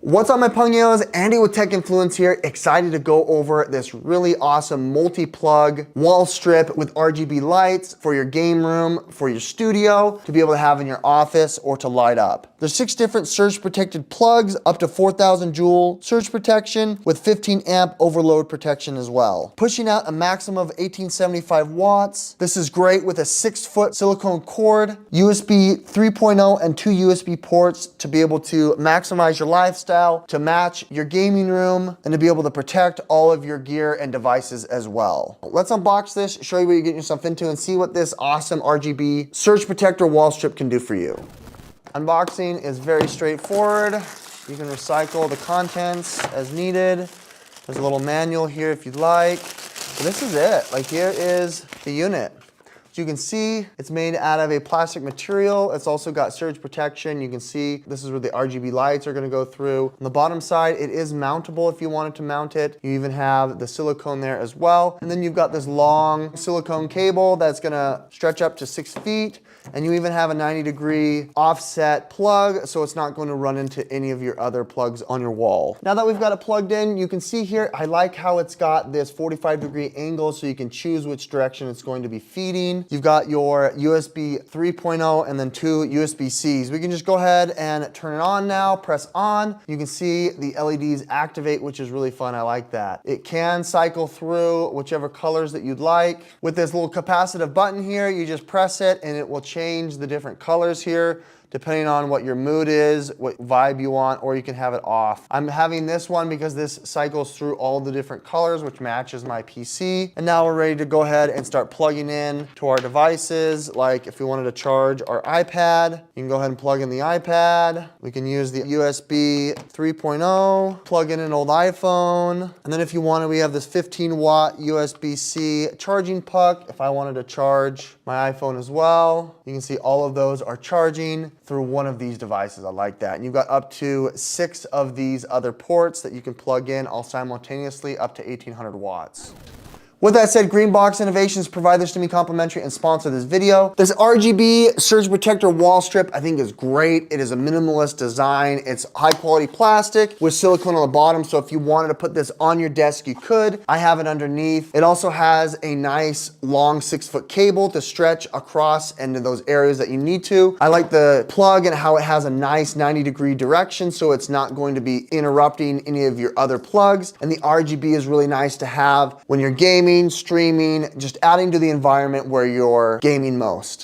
What's up, my Pugnos? Andy with Tech Influence here, excited to go over this really awesome multi-plug wall strip with RGB lights for your game room, for your studio, to be able to have in your office or to light up. There's 6 different surge protected plugs, up to 4,000 joule surge protection with 15 amp overload protection as well. Pushing out a maximum of 1875 watts. This is great with a 6-foot silicone cord, USB 3.0 and 2 USB ports to be able to maximize your lifestyle, to match your gaming room, and to be able to protect all of your gear and devices as well. Let's unbox this, show you what you're getting yourself into, and see what this awesome RGB surge protector wall strip can do for you. Unboxing is very straightforward. You can recycle the contents as needed. There's a little manual here if you'd like. But this is it. Like, here is the unit. So you can see it's made out of a plastic material. It's also got surge protection. You can see this is where the RGB lights are gonna go through. On the bottom side, it is mountable if you wanted to mount it. You even have the silicone there as well. And then you've got this long silicone cable that's gonna stretch up to 6 feet. And you even have a 90-degree offset plug, so it's not going to run into any of your other plugs on your wall. Now that we've got it plugged in, you can see here, I like how it's got this 45-degree angle so you can choose which direction it's going to be feeding. You've got your USB 3.0 and then 2 USB-Cs. We can just go ahead and turn it on now, press on. You can see the LEDs activate, which is really fun. I like that. It can cycle through whichever colors that you'd like. With this little capacitive button here, you just press it and it will change the different colors here depending on what your mood is, what vibe you want, or you can have it off. I'm having this one because this cycles through all the different colors, which matches my PC. And now we're ready to go ahead and start plugging in to our devices. Like if we wanted to charge our iPad, you can go ahead and plug in the iPad. We can use the USB 3.0, plug in an old iPhone. And then if you wanted, we have this 15-watt USB-C charging puck. If I wanted to charge my iPhone as well, you can see all of those are charging through one of these devices. I like that. And you've got up to 6 of these other ports that you can plug in all simultaneously, up to 1800 watts. With that said, Greenbox Innovations provide this to me complimentary and sponsor this video. This RGB surge protector wall strip I think is great. It is a minimalist design. It's high quality plastic with silicone on the bottom, so if you wanted to put this on your desk, you could. I have it underneath. It also has a nice long 6-foot cable to stretch across into those areas that you need to. I like the plug and how it has a nice 90-degree direction, so it's not going to be interrupting any of your other plugs. And the RGB is really nice to have when you're gaming, streaming, just adding to the environment where you're gaming most.